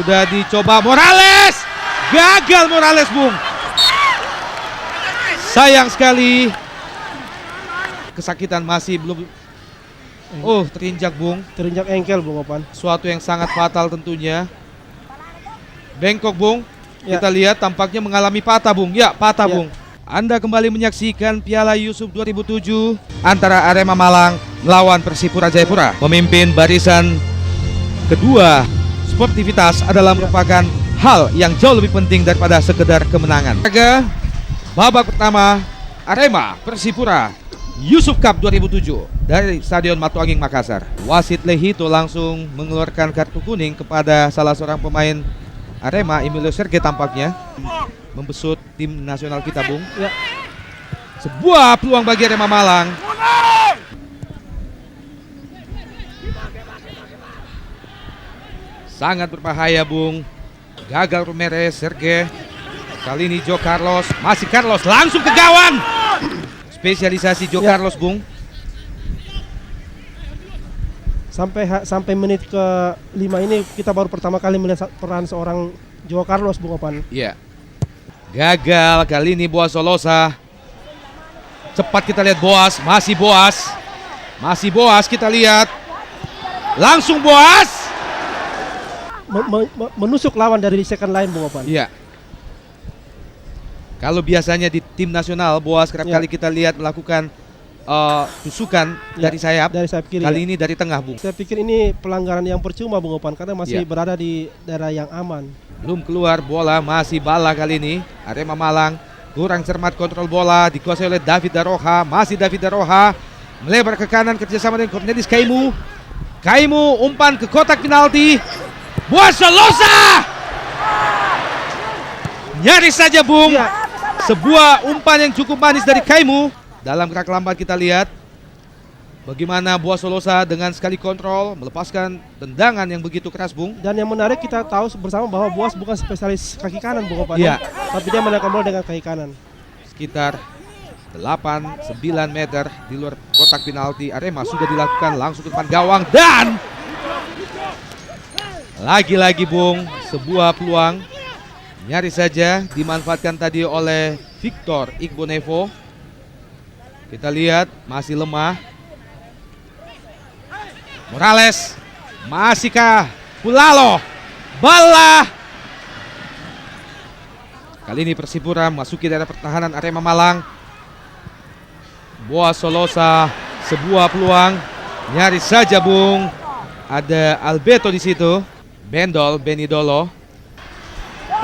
Sudah dicoba Morales. Gagal Morales, Bung. Sayang sekali. Kesakitan masih belum. Oh, terinjak, Bung. Terinjak engkel, Bung Opan. Suatu yang sangat fatal tentunya. Bengkok, Bung. Ya. Kita lihat tampaknya mengalami patah, Bung. Ya, patah, Ya. Bung. Anda kembali menyaksikan Piala Yusuf 2007 antara Arema Malang melawan Persipura Jayapura. Memimpin barisan kedua, sportivitas adalah merupakan hal yang jauh lebih penting daripada sekedar kemenangan. Babak pertama Arema Persipura Yusuf Cup 2007 dari Stadion Matuanging Makassar. Wasit Lehito langsung mengeluarkan kartu kuning kepada salah seorang pemain Arema, Emilio Serge tampaknya membesut tim nasional kita, Bung. Ya. Sebuah peluang bagi Arema Malang. Sangat berbahaya, Bung. Gagal Ramirez, Serge. Kali ini Joe Carlos, masih Carlos langsung ke gawang. Spesialisasi Joe Carlos, Bung. Sampai menit ke-5 ini kita baru pertama kali melihat peran seorang Joe Carlos, Bung Opan. Iya. Gagal kali ini Boas Solosa. Cepat kita lihat Boas, masih Boas. Masih Boas kita lihat. Langsung Boas. Menusuk lawan dari second line, Bung Opan. Iya. Kalau biasanya di tim nasional Boas kerap kali kita lihat melakukan tusukan dari sayap. Dari sayap kiri. Kali ini dari tengah, Bung. Saya pikir ini pelanggaran yang percuma, Bung Opan, karena masih berada di daerah yang aman. Belum keluar bola, masih bala kali ini. Arema Malang kurang cermat kontrol bola, dikuasai oleh David Daroha. Masih David Daroha melebar ke kanan kerjasama dengan Cornelis Kaimu. Kaimu umpan ke kotak penalti. Boas Solosa. Nyaris saja, Bung. Sebuah umpan yang cukup manis dari Kaimu. Dalam gerak lambat kita lihat bagaimana Boas Solosa dengan sekali kontrol melepaskan tendangan yang begitu keras, Bung. Dan yang menarik kita tahu bersama bahwa Boas bukan spesialis kaki kanan, Bung Opan. Iya. Tapi dia menekan bola dengan kaki kanan. Sekitar 8-9 meter di luar kotak penalti Arema sudah dilakukan langsung ke depan gawang dan lagi-lagi, Bung, sebuah peluang nyaris saja dimanfaatkan tadi oleh Victor Igbonevo. Kita lihat masih lemah. Morales, masihkah Pulalo, bala. Kali ini Persipura masuki daerah pertahanan Arema Malang. Boas Solosa, sebuah peluang nyaris saja, Bung. Ada Alberto di situ. Bendol, Benidolo.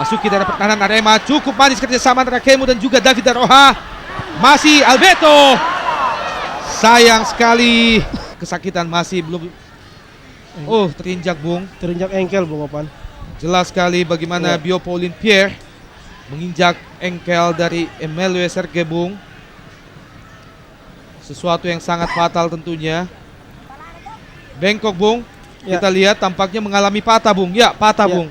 Masuki daerah pertahanan Arema, cukup manis kerjasama antara Kemu dan juga David Daroha. Masih Alberto. Sayang sekali. Kesakitan masih belum. Oh, terinjak, Bung. Terinjak engkel, Bung Opan. Jelas sekali bagaimana Bio Paulin Pierre menginjak engkel dari Emilio Serge, Bung. Sesuatu yang sangat fatal tentunya. Bengkok, Bung. Kita lihat tampaknya mengalami patah, Bung. Ya, patah, Bung.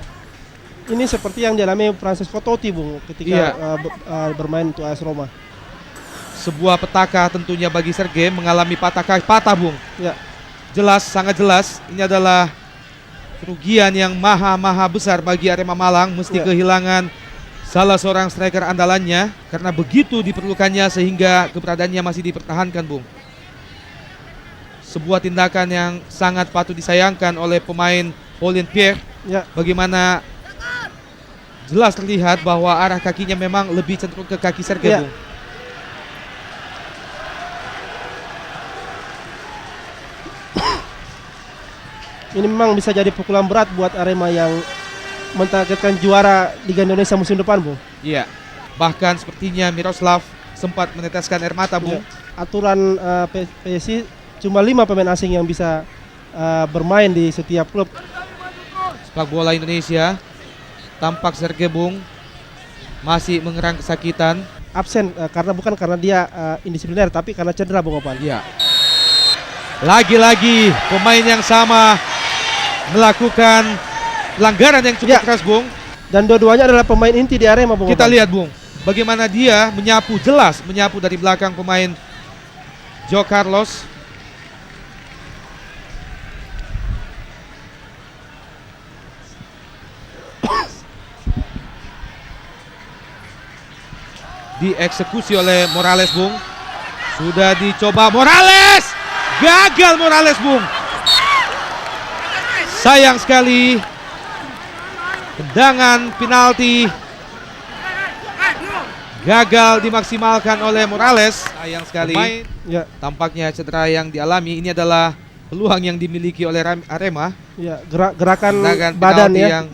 Ini seperti yang dialami Francesco Totti, Bung, ketika bermain untuk AS Roma. Sebuah petaka tentunya bagi Serge mengalami patah, Bung. Ya. Jelas, sangat jelas. Ini adalah kerugian yang maha besar bagi Arema Malang. Mesti kehilangan salah seorang striker andalannya karena begitu diperlukannya sehingga keberadaannya masih dipertahankan, Bung. Sebuah tindakan yang sangat patut disayangkan oleh pemain Paulin Pierre. Ya. Bagaimana jelas terlihat bahwa arah kakinya memang lebih cenderung ke kaki Serge, Bung. Ini memang bisa jadi pukulan berat buat Arema yang mentargetkan juara Liga Indonesia musim depan, Bung. Iya. Bahkan sepertinya Miroslav sempat meneteskan air mata, Bung. Aturan PSSI cuma 5 pemain asing yang bisa bermain di setiap klub. Sepak bola Indonesia tampak Serge, Bung, masih mengerang kesakitan. Absen bukan karena dia indisipliner, tapi karena cedera, Bung Opan. Iya. Lagi-lagi pemain yang sama melakukan pelanggaran yang cukup keras, Bung. Dan dua-duanya adalah pemain inti di Arema, Bung. Kita lihat, Bung, bagaimana dia menyapu dari belakang pemain Joe Carlos. dieksekusi oleh Morales, Bung. Sudah dicoba Morales, gagal Morales, Bung. Sayang sekali, tendangan penalti gagal dimaksimalkan oleh Morales. Sayang sekali, Ya, tampaknya cedera yang dialami. Ini adalah peluang yang dimiliki oleh Arema. ya, gerakan Tendangan badan penalti ya, yang-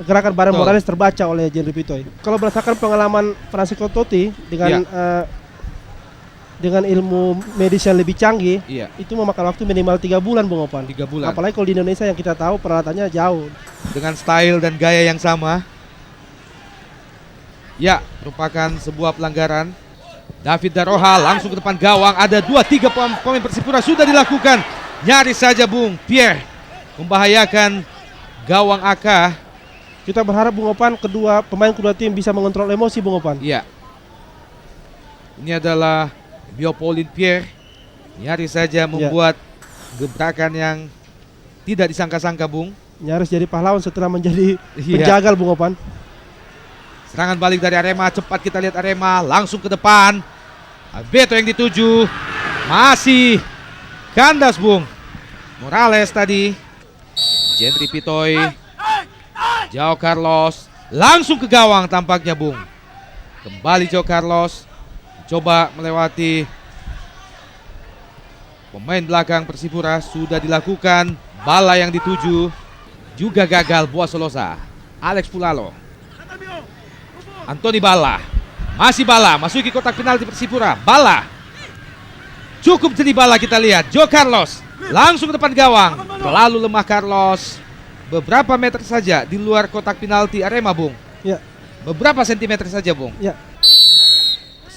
gerakan badan Betul. Morales terbaca oleh Jenry Pitoy. Kalau berdasarkan pengalaman Francisco Totti dengan ilmu medis yang lebih canggih, Iya, itu memakan waktu minimal 3 bulan, Bung Opan. 3 bulan. Apalagi kalau di Indonesia yang kita tahu peralatannya jauh. Dengan style dan gaya yang sama. Ya, merupakan sebuah pelanggaran. David Daroha langsung ke depan gawang. Ada 2-3 pemain Persipura sudah dilakukan. Nyaris saja, Bung Pierre membahayakan gawang AK. Kita berharap, Bung Opan, pemain kedua tim bisa mengontrol emosi, Bung Opan. Iya. Ini adalah Biopolin Pierre. Nyaris saja membuat gebrakan yang tidak disangka-sangka, Bung. Nyaris jadi pahlawan setelah menjadi Iya. penjagal, Bung Opan. Serangan balik dari Arema, cepat kita lihat Arema langsung ke depan. Beto yang dituju, masih kandas, Bung. Morales tadi, Gentry Pitoy, João Carlos langsung ke gawang tampaknya, Bung. Kembali João Carlos, coba melewati pemain belakang Persipura. Sudah dilakukan, bala yang dituju juga gagal. Boa Solosa, Alex Pulalo, Antoni Bala, masih Bala, masuki kotak penalti Persipura. Bala, cukup jadi Bala, kita lihat. João Carlos, langsung ke depan gawang. Terlalu lemah Carlos. Beberapa meter saja di luar kotak penalti Arema, Bung. Ya, Beberapa sentimeter saja, Bung. ya.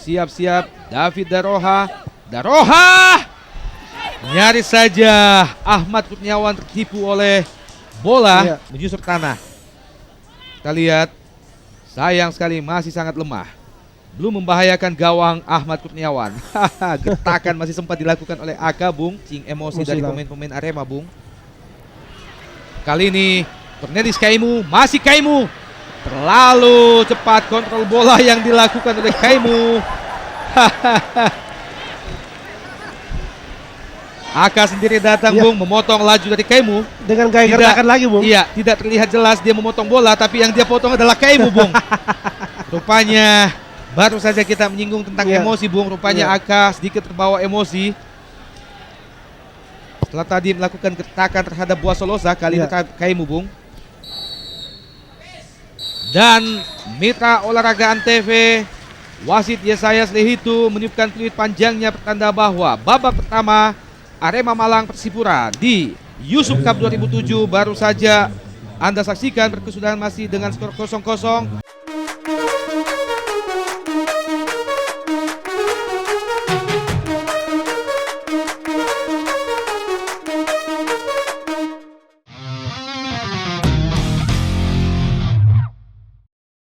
Siap-siap, David Daroha. Daroha! Nyaris saja Ahmad Kurniawan tertipu oleh bola Iya. menyusur tanah. Kita lihat, sayang sekali masih sangat lemah. Belum membahayakan gawang Ahmad Kurniawan. Getakan masih sempat dilakukan oleh AK, Bung. Cing emosi dari Musilah. pemain-pemain Arema, Bung. Kali ini Cornelis Kaimu, masih Kaimu. Terlalu cepat kontrol bola yang dilakukan oleh Kaimu. Aka sendiri datang, Ya. Bung, memotong laju dari Kaimu. Dengan gaya Tidak. gerakan lagi, Bung. Iya, tidak terlihat jelas dia memotong bola, tapi yang dia potong adalah Kaimu, Bung. Rupanya baru saja kita menyinggung tentang Iya. emosi, Bung. Rupanya Iya. Aka sedikit terbawa emosi. Setelah tadi melakukan gertakan terhadap Boa Solosa, kali Iya. ini Kaimu, Bung. Dan Mitra Olahraga Antv, wasit Yesayas Lehitu meniupkan peluit panjangnya pertanda bahwa babak pertama Arema Malang Persipura di Yusuf Cup 2007 baru saja Anda saksikan. Berkesudahan masih dengan skor 0-0.